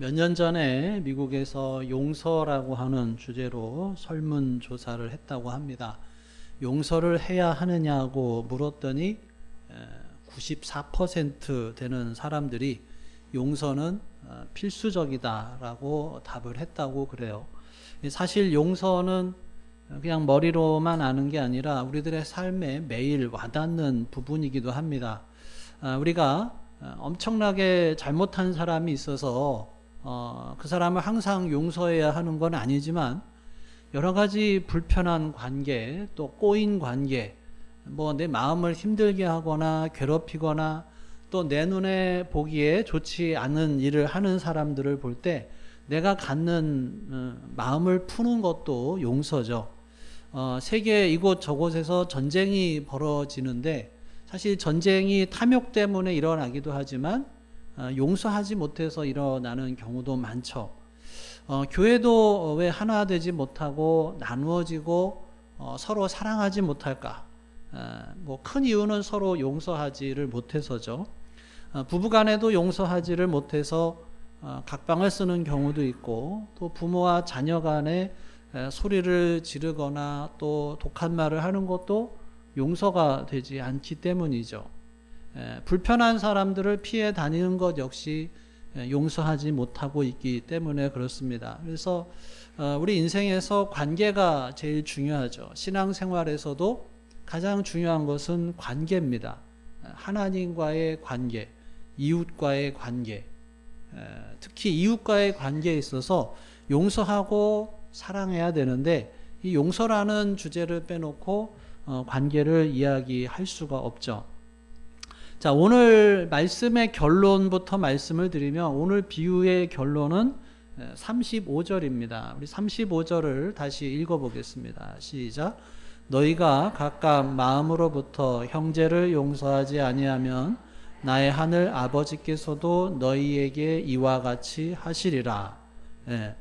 몇 년 전에 미국에서 용서라고 하는 주제로 설문조사를 했다고 합니다. 용서를 해야 하느냐고 물었더니 94% 되는 사람들이 용서는 필수적이다라고 답을 했다고 그래요. 사실 용서는 그냥 머리로만 아는 게 아니라 우리들의 삶에 매일 와닿는 부분이기도 합니다. 우리가 엄청나게 잘못한 사람이 있어서 그 사람을 항상 용서해야 하는 건 아니지만 여러 가지 불편한 관계, 또 꼬인 관계, 뭐 내 마음을 힘들게 하거나 괴롭히거나 또 내 눈에 보기에 좋지 않은 일을 하는 사람들을 볼 때 내가 갖는 마음을 푸는 것도 용서죠. 세계 이곳 저곳에서 전쟁이 벌어지는데 사실 전쟁이 탐욕 때문에 일어나기도 하지만 용서하지 못해서 일어나는 경우도 많죠. 교회도 왜 하나 되지 못하고 나누어지고 서로 사랑하지 못할까? 뭐 큰 이유는 서로 용서하지를 못해서죠. 부부간에도 용서하지를 못해서 각방을 쓰는 경우도 있고, 또 부모와 자녀 간에 소리를 지르거나 또 독한 말을 하는 것도 용서가 되지 않기 때문이죠. 불편한 사람들을 피해 다니는 것 역시 용서하지 못하고 있기 때문에 그렇습니다. 그래서 우리 인생에서 관계가 제일 중요하죠. 신앙생활에서도 가장 중요한 것은 관계입니다. 하나님과의 관계, 이웃과의 관계, 특히 이웃과의 관계에 있어서 용서하고 사랑해야 되는데 이 용서라는 주제를 빼놓고 관계를 이야기할 수가 없죠. 자, 오늘 말씀의 결론부터 말씀을 드리면 오늘 비유의 결론은 35절입니다. 우리 35절을 다시 읽어보겠습니다. 시작. 너희가 각각 마음으로부터 형제를 용서하지 아니하면 나의 하늘 아버지께서도 너희에게 이와 같이 하시리라. 예.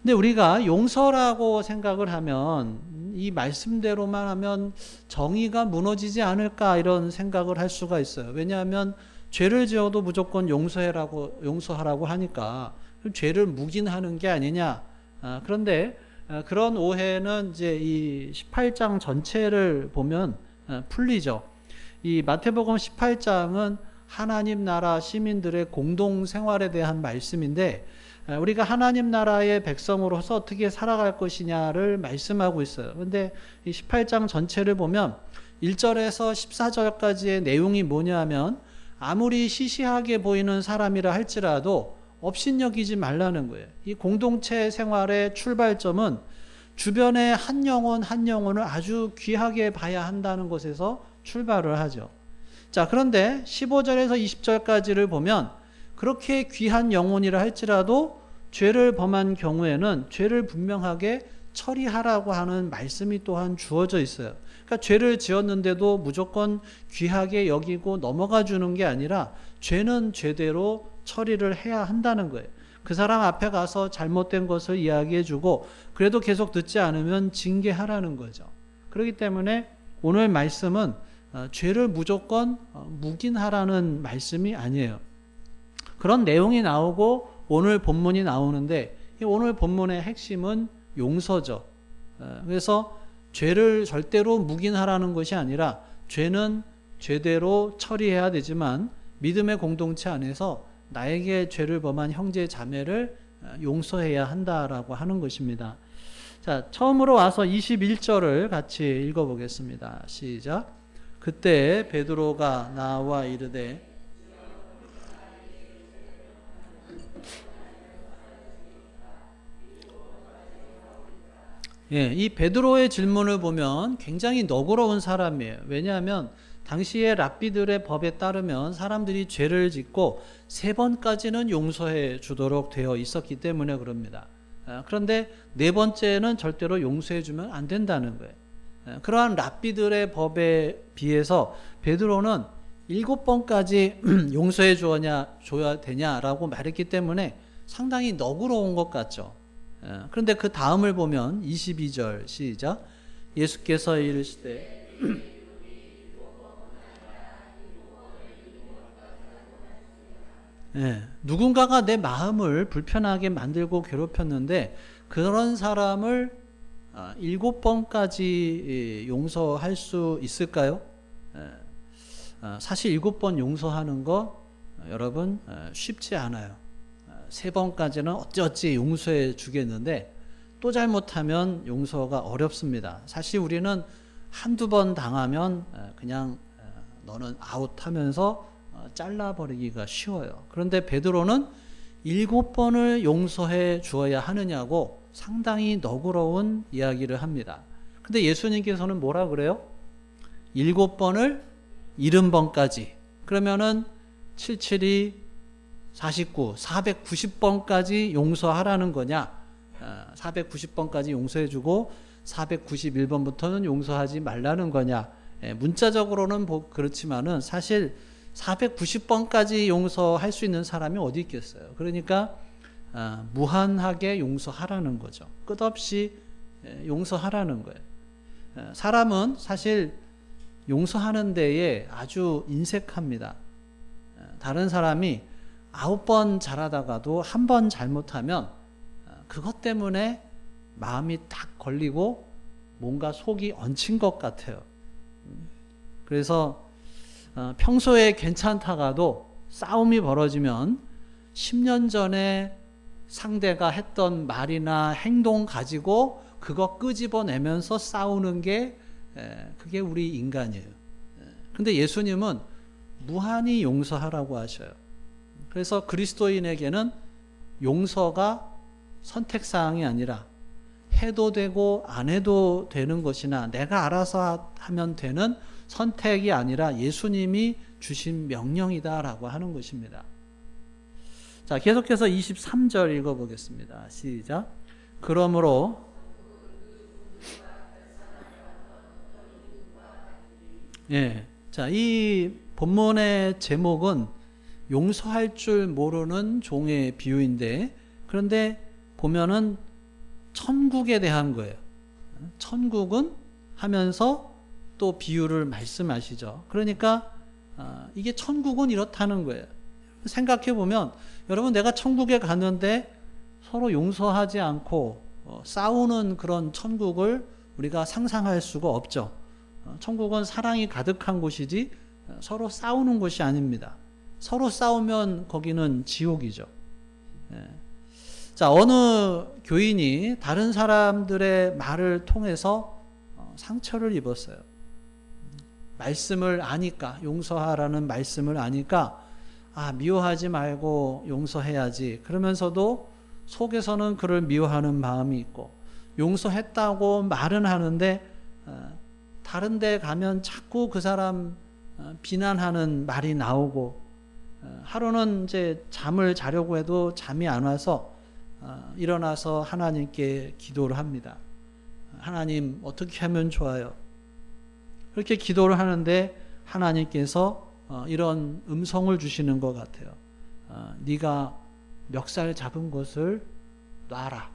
근데 우리가 용서라고 생각을 하면 이 말씀대로만 하면 정의가 무너지지 않을까 이런 생각을 할 수가 있어요. 왜냐하면 죄를 지어도 무조건 용서하라고 하니까 죄를 묵인하는 게 아니냐. 그런데 그런 오해는 이제 이 18장 전체를 보면 풀리죠. 이 마태복음 18장은 하나님 나라 시민들의 공동 생활에 대한 말씀인데 우리가 하나님 나라의 백성으로서 어떻게 살아갈 것이냐를 말씀하고 있어요. 그런데 이 18장 전체를 보면 1절에서 14절까지의 내용이 뭐냐 하면 아무리 시시하게 보이는 사람이라 할지라도 업신여기지 말라는 거예요. 이 공동체 생활의 출발점은 주변의 한 영혼 한 영혼을 아주 귀하게 봐야 한다는 것에서 출발을 하죠. 자, 그런데 15절에서 20절까지를 보면 그렇게 귀한 영혼이라 할지라도 죄를 범한 경우에는 죄를 분명하게 처리하라고 하는 말씀이 또한 주어져 있어요. 그러니까 죄를 지었는데도 무조건 귀하게 여기고 넘어가 주는 게 아니라 죄는 죄대로 처리를 해야 한다는 거예요. 그 사람 앞에 가서 잘못된 것을 이야기해 주고 그래도 계속 듣지 않으면 징계하라는 거죠. 그렇기 때문에 오늘 말씀은 죄를 무조건 묵인하라는 말씀이 아니에요. 그런 내용이 나오고 오늘 본문이 나오는데 오늘 본문의 핵심은 용서죠. 그래서 죄를 절대로 묵인하라는 것이 아니라 죄는 죄대로 처리해야 되지만 믿음의 공동체 안에서 나에게 죄를 범한 형제 자매를 용서해야 한다라고 하는 것입니다. 자, 처음으로 와서 21절을 같이 읽어보겠습니다. 시작. 그때 베드로가 나와 이르되 이 베드로의 질문을 보면 굉장히 너그러운 사람이에요. 왜냐하면 당시의 랍비들의 법에 따르면 사람들이 죄를 짓고 3번까지는 용서해 주도록 되어 있었기 때문에 그럽니다. 그런데 4번째는 절대로 용서해 주면 안 된다는 거예요. 그러한 랍비들의 법에 비해서 베드로는 7번까지 용서해 줘야 되냐라고 말했기 때문에 상당히 너그러운 것 같죠. 그런데 그 다음을 보면 22절 시작. 예수께서 이르시되 예, 누군가가 내 마음을 불편하게 만들고 괴롭혔는데 그런 사람을 7번까지 용서할 수 있을까요? 사실 7번 용서하는 거 여러분 쉽지 않아요. 3번까지는 어찌어찌 용서해 주겠는데 또 잘못하면 용서가 어렵습니다. 사실 우리는 한두 번 당하면 그냥 너는 아웃하면서 잘라버리기가 쉬워요. 그런데 베드로는 7번을 용서해 주어야 하느냐고 상당히 너그러운 이야기를 합니다. 근데 예수님께서는 뭐라 그래요? 7번을 70번까지. 그러면은 77이 49, 490번까지 용서하라는 거냐? 490번까지 용서해주고 491번부터는 용서하지 말라는 거냐? 문자적으로는 그렇지만은 사실 490번까지 용서할 수 있는 사람이 어디 있겠어요? 그러니까 무한하게 용서하라는 거죠. 끝없이 용서하라는 거예요. 사람은 사실 용서하는 데에 아주 인색합니다. 다른 사람이 9번 잘하다가도 한 번 잘못하면 그것 때문에 마음이 딱 걸리고 뭔가 속이 얹힌 것 같아요. 그래서 평소에 괜찮다가도 싸움이 벌어지면 10년 전에 상대가 했던 말이나 행동 가지고 그거 끄집어내면서 싸우는 게 그게 우리 인간이에요. 근데 예수님은 무한히 용서하라고 하셔요. 그래서 그리스도인에게는 용서가 선택사항이 아니라 해도 되고 안 해도 되는 것이나 내가 알아서 하면 되는 선택이 아니라 예수님이 주신 명령이다라고 하는 것입니다. 자, 계속해서 23절 읽어보겠습니다. 시작. 그러므로 자, 이 본문의 제목은 용서할 줄 모르는 종의 비유인데 그런데 보면은 천국에 대한 거예요. 천국은 하면서 또 비유를 말씀하시죠. 그러니까 이게 천국은 이렇다는 거예요. 생각해 보면 여러분 내가 천국에 갔는데 서로 용서하지 않고 싸우는 그런 천국을 우리가 상상할 수가 없죠. 천국은 사랑이 가득한 곳이지 서로 싸우는 곳이 아닙니다. 서로 싸우면 거기는 지옥이죠. 자, 어느 교인이 다른 사람들의 말을 통해서 상처를 입었어요. 말씀을 아니까, 용서하라는 말씀을 아니까 미워하지 말고 용서해야지. 그러면서도 속에서는 그를 미워하는 마음이 있고 용서했다고 말은 하는데 다른 데 가면 자꾸 그 사람 비난하는 말이 나오고 하루는 이제 잠을 자려고 해도 잠이 안 와서 일어나서 하나님께 기도를 합니다. 하나님 어떻게 하면 좋아요? 그렇게 기도를 하는데 하나님께서 이런 음성을 주시는 것 같아요. 네가 멱살 잡은 것을 놔라.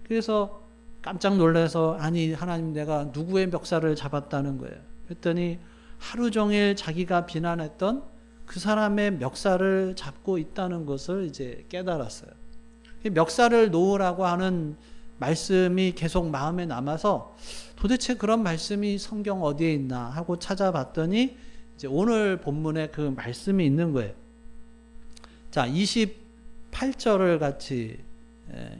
그래서 깜짝 놀라서 아니 하나님 내가 누구의 멱살을 잡았다는 거예요. 그랬더니 하루 종일 자기가 비난했던 그 사람의 멱살을 잡고 있다는 것을 이제 깨달았어요. 멱살을 놓으라고 하는 말씀이 계속 마음에 남아서 도대체 그런 말씀이 성경 어디에 있나 하고 찾아봤더니 이제 오늘 본문에 그 말씀이 있는 거예요. 자, 28절을 같이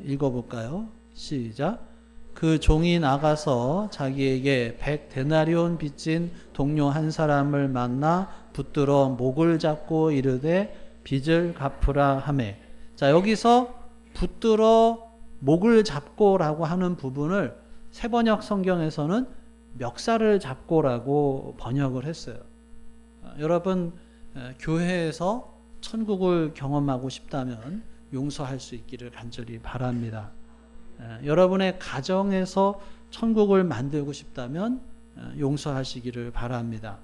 읽어볼까요? 시작. 그 종이 나가서 자기에게 100데나리온 빚진 동료 한 사람을 만나 붙들어 목을 잡고 이르되 빚을 갚으라 하매. 자, 여기서 붙들어 목을 잡고라고 하는 부분을 새번역 성경에서는 멱살을 잡고라고 번역을 했어요. 여러분 교회에서 천국을 경험하고 싶다면 용서할 수 있기를 간절히 바랍니다. 여러분의 가정에서 천국을 만들고 싶다면 용서하시기를 바랍니다.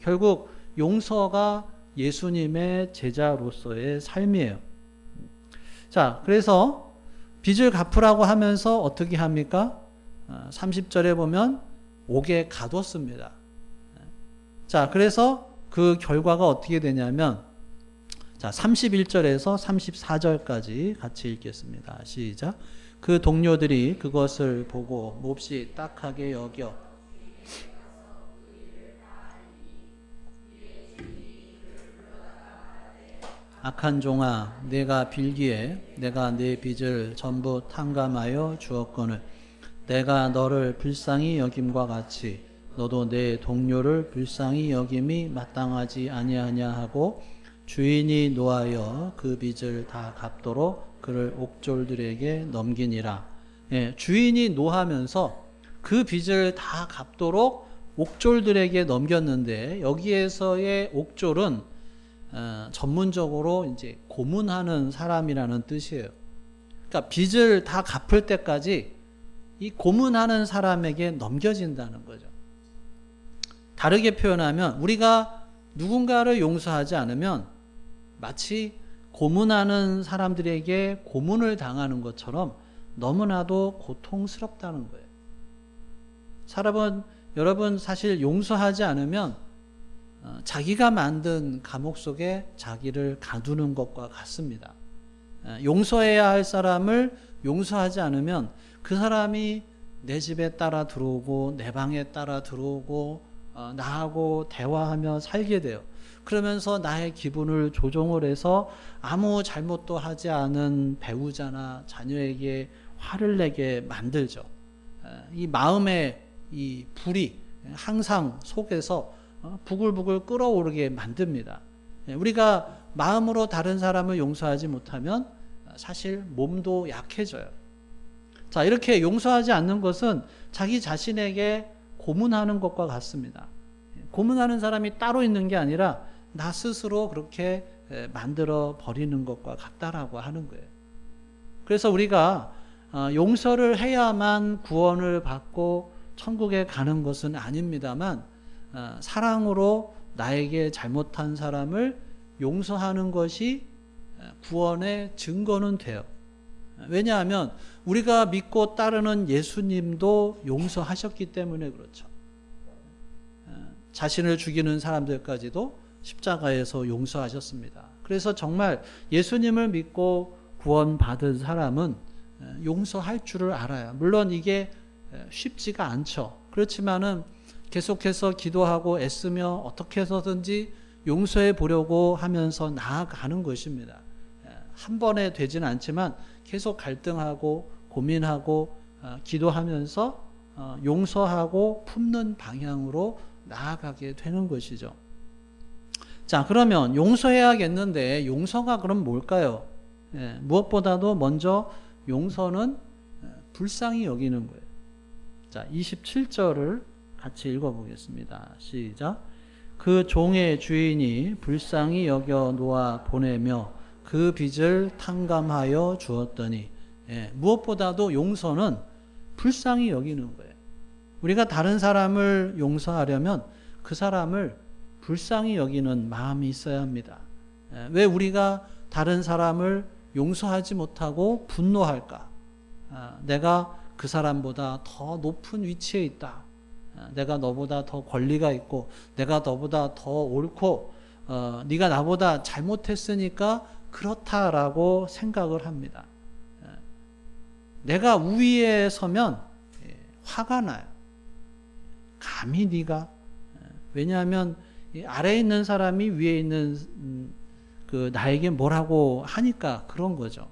결국 용서가 예수님의 제자로서의 삶이에요. 자, 그래서 빚을 갚으라고 하면서 어떻게 합니까? 30절에 보면 옥에 가뒀습니다. 자, 그래서 그 결과가 어떻게 되냐면 자, 31절에서 34절까지 같이 읽겠습니다. 시작. 그 동료들이 그것을 보고 몹시 딱하게 여겨 악한 종아, 내가 빌기에 내가 네 빚을 전부 탕감하여 주었거늘 내가 너를 불쌍히 여김과 같이 너도 내 동료를 불쌍히 여김이 마땅하지 아니하냐 하고 주인이 노하여 그 빚을 다 갚도록 그를 옥졸들에게 넘기니라. 예, 주인이 노하면서 그 빚을 다 갚도록 옥졸들에게 넘겼는데 여기에서의 옥졸은 전문적으로 이제 고문하는 사람이라는 뜻이에요. 그러니까 빚을 다 갚을 때까지 이 고문하는 사람에게 넘겨진다는 거죠. 다르게 표현하면 우리가 누군가를 용서하지 않으면 마치 고문하는 사람들에게 고문을 당하는 것처럼 너무나도 고통스럽다는 거예요. 여러분 사실 용서하지 않으면 자기가 만든 감옥 속에 자기를 가두는 것과 같습니다. 용서해야 할 사람을 용서하지 않으면 그 사람이 내 집에 따라 들어오고 내 방에 따라 들어오고 나하고 대화하며 살게 돼요. 그러면서 나의 기분을 조종을 해서 아무 잘못도 하지 않은 배우자나 자녀에게 화를 내게 만들죠. 이 마음의 이 불이 항상 속에서 부글부글 끓어오르게 만듭니다. 우리가 마음으로 다른 사람을 용서하지 못하면 사실 몸도 약해져요. 자, 이렇게 용서하지 않는 것은 자기 자신에게 고문하는 것과 같습니다. 고문하는 사람이 따로 있는 게 아니라 나 스스로 그렇게 만들어 버리는 것과 같다라고 하는 거예요. 그래서 우리가 용서를 해야만 구원을 받고 천국에 가는 것은 아닙니다만 사랑으로 나에게 잘못한 사람을 용서하는 것이 구원의 증거는 돼요. 왜냐하면 우리가 믿고 따르는 예수님도 용서하셨기 때문에 그렇죠. 자신을 죽이는 사람들까지도 십자가에서 용서하셨습니다. 그래서 정말 예수님을 믿고 구원받은 사람은 용서할 줄을 알아요. 물론 이게 쉽지가 않죠. 그렇지만은 계속해서 기도하고 애쓰며 어떻게 해서든지 용서해 보려고 하면서 나아가는 것입니다. 한 번에 되지는 않지만 계속 갈등하고 고민하고 기도하면서 용서하고 품는 방향으로 나아가게 되는 것이죠. 자, 그러면 용서해야겠는데 용서가 그럼 뭘까요? 무엇보다도 먼저 용서는 불쌍히 여기는 거예요. 자, 27절을 같이 읽어보겠습니다. 시작. 그 종의 주인이 불쌍히 여겨 놓아 보내며 그 빚을 탕감하여 주었더니 무엇보다도 용서는 불쌍히 여기는 거예요. 우리가 다른 사람을 용서하려면 그 사람을 불쌍히 여기는 마음이 있어야 합니다. 왜 우리가 다른 사람을 용서하지 못하고 분노할까? 내가 그 사람보다 더 높은 위치에 있다. 내가 너보다 더 권리가 있고 내가 너보다 더 옳고 네가 나보다 잘못했으니까 그렇다라고 생각을 합니다. 내가 우위에 서면 화가 나요. 감히 네가 왜냐하면 아래에 있는 사람이 위에 있는 그 나에게 뭐라고 하니까 그런 거죠.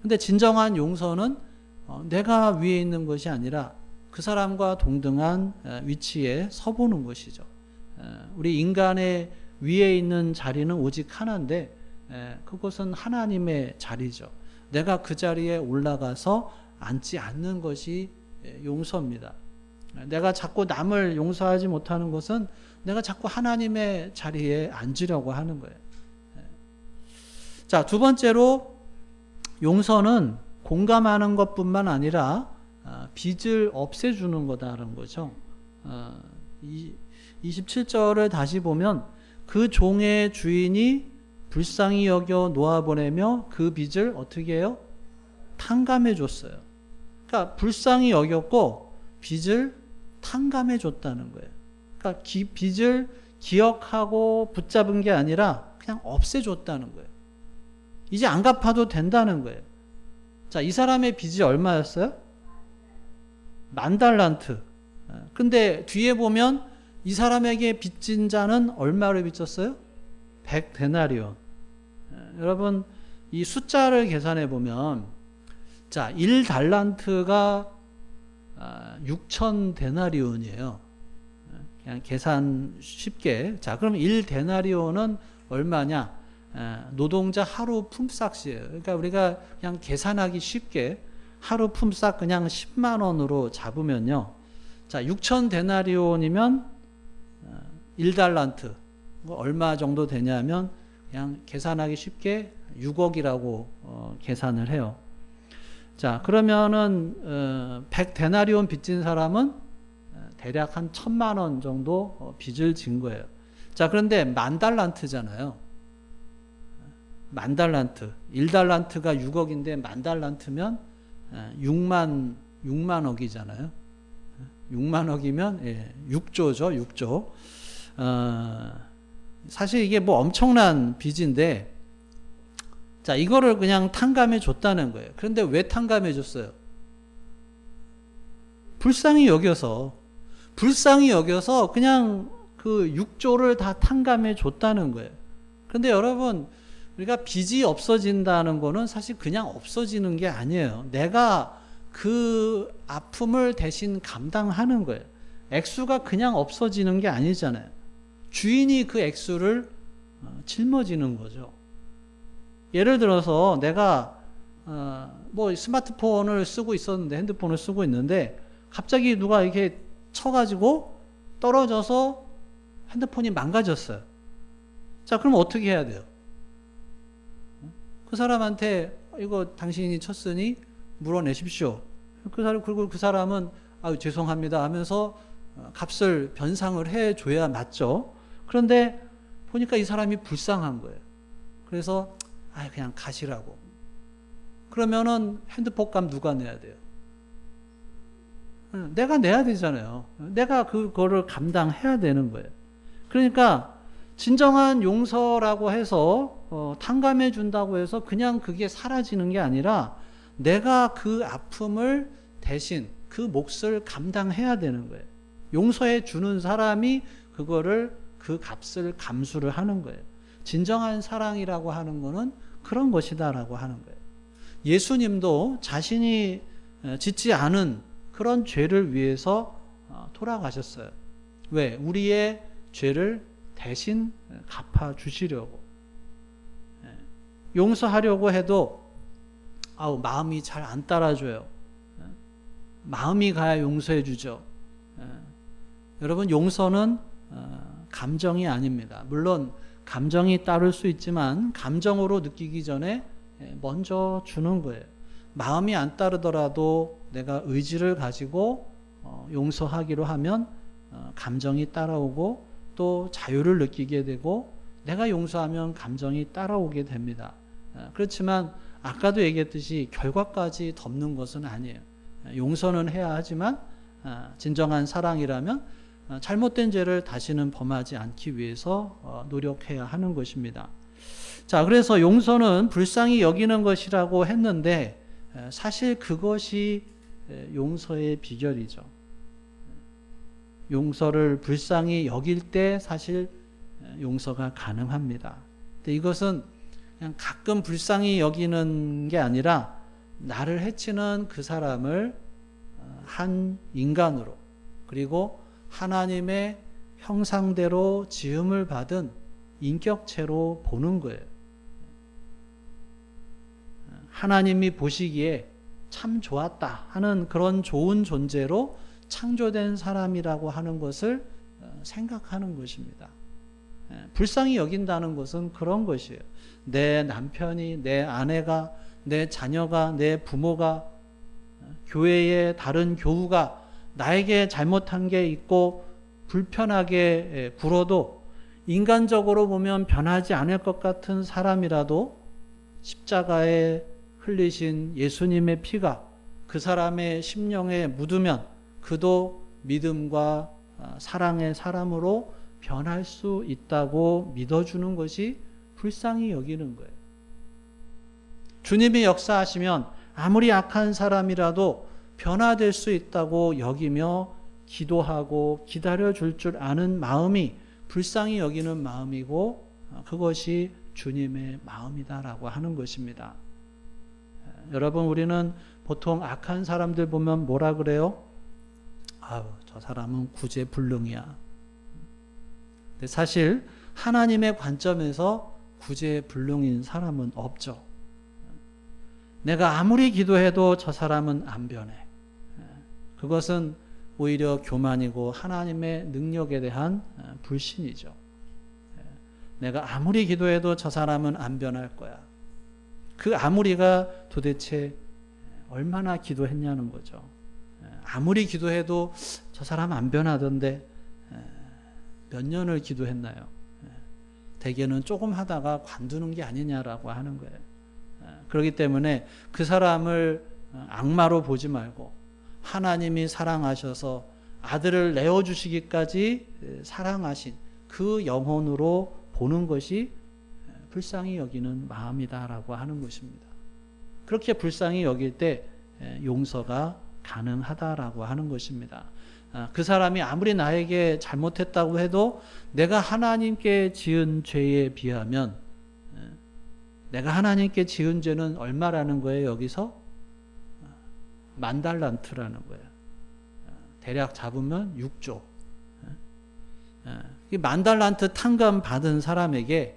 근데 진정한 용서는 내가 위에 있는 것이 아니라 그 사람과 동등한 위치에 서보는 것이죠. 우리 인간의 위에 있는 자리는 오직 하나인데 그것은 하나님의 자리죠. 내가 그 자리에 올라가서 앉지 않는 것이 용서입니다. 내가 자꾸 남을 용서하지 못하는 것은 내가 자꾸 하나님의 자리에 앉으려고 하는 거예요. 자, 두 번째로 용서는 공감하는 것뿐만 아니라 빚을 없애주는 거다라는 거죠. 27절을 다시 보면 그 종의 주인이 불쌍히 여겨 놓아보내며 그 빚을 어떻게 해요? 탕감해 줬어요. 그러니까 불쌍히 여겼고 빚을 탕감해 줬다는 거예요. 그러니까 빚을 기억하고 붙잡은 게 아니라 그냥 없애줬다는 거예요. 이제 안 갚아도 된다는 거예요. 자, 이 사람의 빚이 얼마였어요? 10,000달란트. 근데 뒤에 보면 이 사람에게 빚진 자는 얼마를 빚졌어요? 100데나리온. 여러분, 이 숫자를 계산해 보면, 자, 1달란트가 6,000데나리온이에요. 그냥 계산 쉽게. 자, 그럼 1데나리온은 얼마냐? 노동자 하루 품삯이에요. 그러니까 우리가 그냥 계산하기 쉽게 하루 품삯 그냥 10만 원으로 잡으면요. 자, 6,000데나리온이면 1달란트. 얼마 정도 되냐면 그냥 계산하기 쉽게 6억이라고 계산을 해요. 자, 그러면은 100데나리온 빚진 사람은 대략 한 1,000만 원 정도 빚을 진 거예요. 자, 그런데 10,000달란트잖아요. 10,000달란트. 1달란트가 6억인데 10,000달란트면 6만억이잖아요. 6만억이면 6조죠. 6조. 사실 이게 뭐 엄청난 빚인데, 자, 이거를 그냥 탕감해 줬다는 거예요. 그런데 왜 탕감해 줬어요? 불쌍히 여겨서 그냥 그 6조를 다 탕감해 줬다는 거예요. 그런데 여러분, 우리가 빚이 없어진다는 거는 사실 그냥 없어지는 게 아니에요. 내가 그 아픔을 대신 감당하는 거예요. 액수가 그냥 없어지는 게 아니잖아요. 주인이 그 액수를 짊어지는 거죠. 예를 들어서 내가 뭐 스마트폰을 쓰고 있었는데, 핸드폰을 쓰고 있는데 갑자기 누가 이렇게 쳐가지고 떨어져서 핸드폰이 망가졌어요. 자, 그럼 어떻게 해야 돼요? 그 사람한테 이거 당신이 쳤으니 물어내십시오. 그리고 그 사람은 아유 죄송합니다 하면서 값을 변상을 해줘야 맞죠. 그런데 보니까 이 사람이 불쌍한 거예요. 그래서 그냥 가시라고. 그러면은 핸드폰 값 누가 내야 돼요? 내가 내야 되잖아요. 내가 그거를 감당해야 되는 거예요. 그러니까 진정한 용서라고 해서 탕감해 준다고 해서 그냥 그게 사라지는 게 아니라 내가 그 아픔을 대신 그 몫을 감당해야 되는 거예요. 용서해 주는 사람이 그 값을 감수를 하는 거예요. 진정한 사랑이라고 하는 거는 그런 것이다라고 하는 거예요. 예수님도 자신이 짓지 않은 그런 죄를 위해서 돌아가셨어요. 왜? 우리의 죄를 대신 갚아 주시려고. 용서하려고 해도 마음이 잘 안 따라줘요. 마음이 가야 용서해 주죠. 여러분, 용서는 감정이 아닙니다. 물론 감정이 따를 수 있지만 감정으로 느끼기 전에 먼저 주는 거예요. 마음이 안 따르더라도 내가 의지를 가지고 용서하기로 하면 감정이 따라오고 또 자유를 느끼게 되고 내가 용서하면 감정이 따라오게 됩니다. 그렇지만 아까도 얘기했듯이 결과까지 덮는 것은 아니에요. 용서는 해야 하지만 진정한 사랑이라면 잘못된 죄를 다시는 범하지 않기 위해서 노력해야 하는 것입니다. 자, 그래서 용서는 불쌍히 여기는 것이라고 했는데 사실 그것이 용서의 비결이죠. 용서를 불쌍히 여길 때 사실 용서가 가능합니다. 근데 이것은 그냥 가끔 불쌍히 여기는 게 아니라 나를 해치는 그 사람을 한 인간으로, 그리고 하나님의 형상대로 지음을 받은 인격체로 보는 거예요. 하나님이 보시기에 참 좋았다 하는 그런 좋은 존재로 창조된 사람이라고 하는 것을 생각하는 것입니다. 불쌍히 여긴다는 것은 그런 것이에요. 내 남편이, 내 아내가, 내 자녀가, 내 부모가, 교회의 다른 교우가 나에게 잘못한 게 있고 불편하게 굴어도 인간적으로 보면 변하지 않을 것 같은 사람이라도 십자가에 흘리신 예수님의 피가 그 사람의 심령에 묻으면 그도 믿음과 사랑의 사람으로 변할 수 있다고 믿어주는 것이 불쌍히 여기는 거예요. 주님이 역사하시면 아무리 악한 사람이라도 변화될 수 있다고 여기며 기도하고 기다려줄 줄 아는 마음이 불쌍히 여기는 마음이고 그것이 주님의 마음이다라고 하는 것입니다. 여러분, 우리는 보통 악한 사람들 보면 뭐라 그래요? 아유, 저 사람은 구제불능이야. 근데 사실 하나님의 관점에서 구제불능인 사람은 없죠. 내가 아무리 기도해도 저 사람은 안 변해. 그것은 오히려 교만이고 하나님의 능력에 대한 불신이죠. 내가 아무리 기도해도 저 사람은 안 변할 거야. 그 아무리가 도대체 얼마나 기도했냐는 거죠. 아무리 기도해도 저 사람 안 변하던데 몇 년을 기도했나요? 대개는 조금 하다가 관두는 게 아니냐라고 하는 거예요. 그렇기 때문에 그 사람을 악마로 보지 말고 하나님이 사랑하셔서 아들을 내어주시기까지 사랑하신 그 영혼으로 보는 것이 불쌍히 여기는 마음이다라고 하는 것입니다. 그렇게 불쌍히 여길 때 용서가 가능하다라고 하는 것입니다. 그 사람이 아무리 나에게 잘못했다고 해도 내가 하나님께 지은 죄에 비하면 내가 하나님께 지은 죄는 얼마라는 거예요? 여기서 10,000달란트라는 거예요. 대략 잡으면 6조. 이 10,000달란트 탕감 받은 사람에게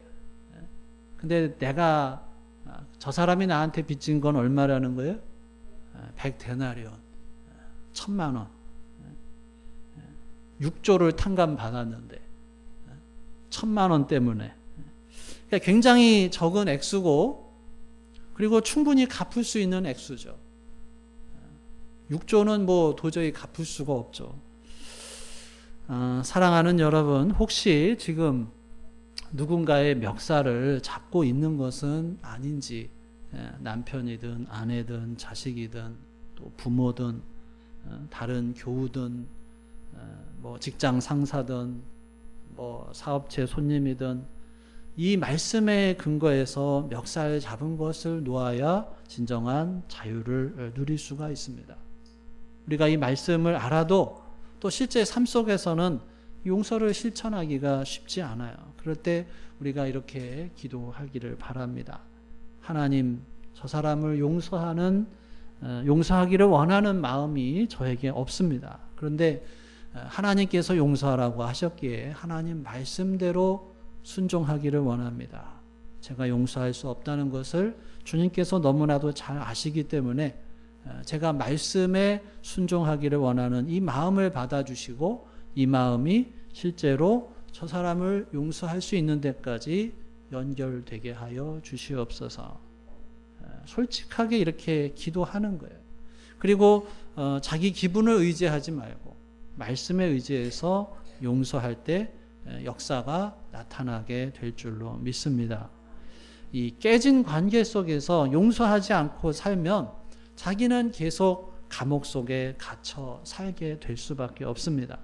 근데 내가 저 사람이 나한테 빚진 건 얼마라는 거예요? 100데나리온, 1,000,000원. 6조를 탕감 받았는데 1,000,000원 때문에 그러니까 굉장히 적은 액수고 그리고 충분히 갚을 수 있는 액수죠. 6조는 뭐 도저히 갚을 수가 없죠. 사랑하는 여러분, 혹시 지금 누군가의 멱살을 잡고 있는 것은 아닌지, 남편이든 아내든 자식이든 또 부모든 다른 교우든 뭐 직장 상사든 뭐 사업체 손님이든 이 말씀의 근거에서 멱살 잡은 것을 놓아야 진정한 자유를 누릴 수가 있습니다. 우리가 이 말씀을 알아도 또 실제 삶 속에서는 용서를 실천하기가 쉽지 않아요. 그럴 때 우리가 이렇게 기도하기를 바랍니다. 하나님, 저 사람을 용서하기를 원하는 마음이 저에게 없습니다. 그런데 하나님께서 용서하라고 하셨기에 하나님 말씀대로 순종하기를 원합니다. 제가 용서할 수 없다는 것을 주님께서 너무나도 잘 아시기 때문에 제가 말씀에 순종하기를 원하는 이 마음을 받아주시고 이 마음이 실제로 저 사람을 용서할 수 있는 데까지 연결되게 하여 주시옵소서. 솔직하게 이렇게 기도하는 거예요. 그리고 자기 기분을 의지하지 말고 말씀에 의지해서 용서할 때 역사가 나타나게 될 줄로 믿습니다. 이 깨진 관계 속에서 용서하지 않고 살면 자기는 계속 감옥 속에 갇혀 살게 될 수밖에 없습니다.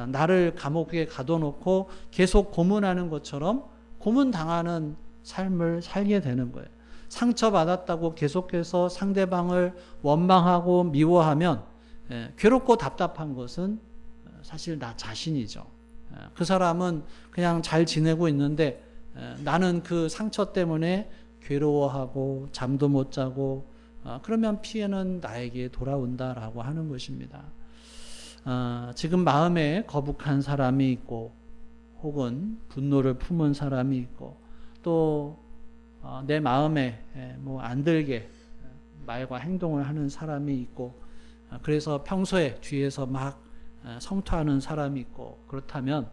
나를 감옥에 가둬놓고 계속 고문하는 것처럼 고문당하는 삶을 살게 되는 거예요. 상처받았다고 계속해서 상대방을 원망하고 미워하면 괴롭고 답답한 것은 사실 나 자신이죠. 그 사람은 그냥 잘 지내고 있는데 나는 그 상처 때문에 괴로워하고 잠도 못 자고 그러면 피해는 나에게 돌아온다라고 하는 것입니다. 지금 마음에 거북한 사람이 있고 혹은 분노를 품은 사람이 있고 또 내 마음에 뭐 안 들게 말과 행동을 하는 사람이 있고 그래서 평소에 뒤에서 막 성토하는 사람이 있고 그렇다면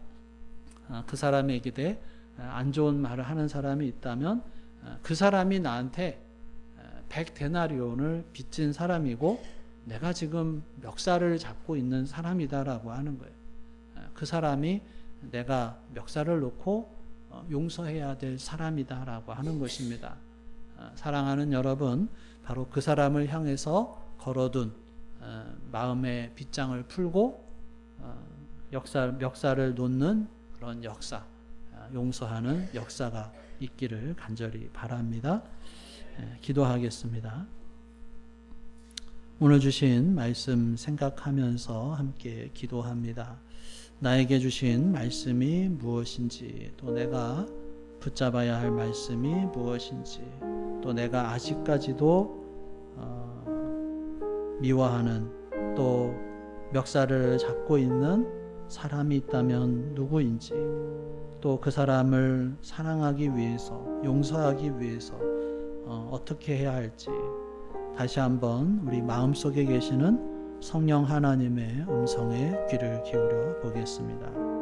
그 사람에게 안 좋은 말을 하는 사람이 있다면 그 사람이 나한테 100데나리온을 빚진 사람이고 내가 지금 멱살을 잡고 있는 사람이다라고 하는 거예요. 그 사람이 내가 멱살을 놓고 용서해야 될 사람이다라고 하는 것입니다. 사랑하는 여러분, 바로 그 사람을 향해서 걸어둔 마음의 빗장을 풀고 멱살을 놓는 그런 역사, 용서하는 역사가 있기를 간절히 바랍니다. 기도하겠습니다. 오늘 주신 말씀 생각하면서 함께 기도합니다. 나에게 주신 말씀이 무엇인지, 또 내가 붙잡아야 할 말씀이 무엇인지, 또 내가 아직까지도 미워하는, 또 멱살을 잡고 있는 사람이 있다면 누구인지, 또 그 사람을 사랑하기 위해서, 용서하기 위해서 어떻게 해야 할지 다시 한번 우리 마음속에 계시는 성령 하나님의 음성에 귀를 기울여 보겠습니다.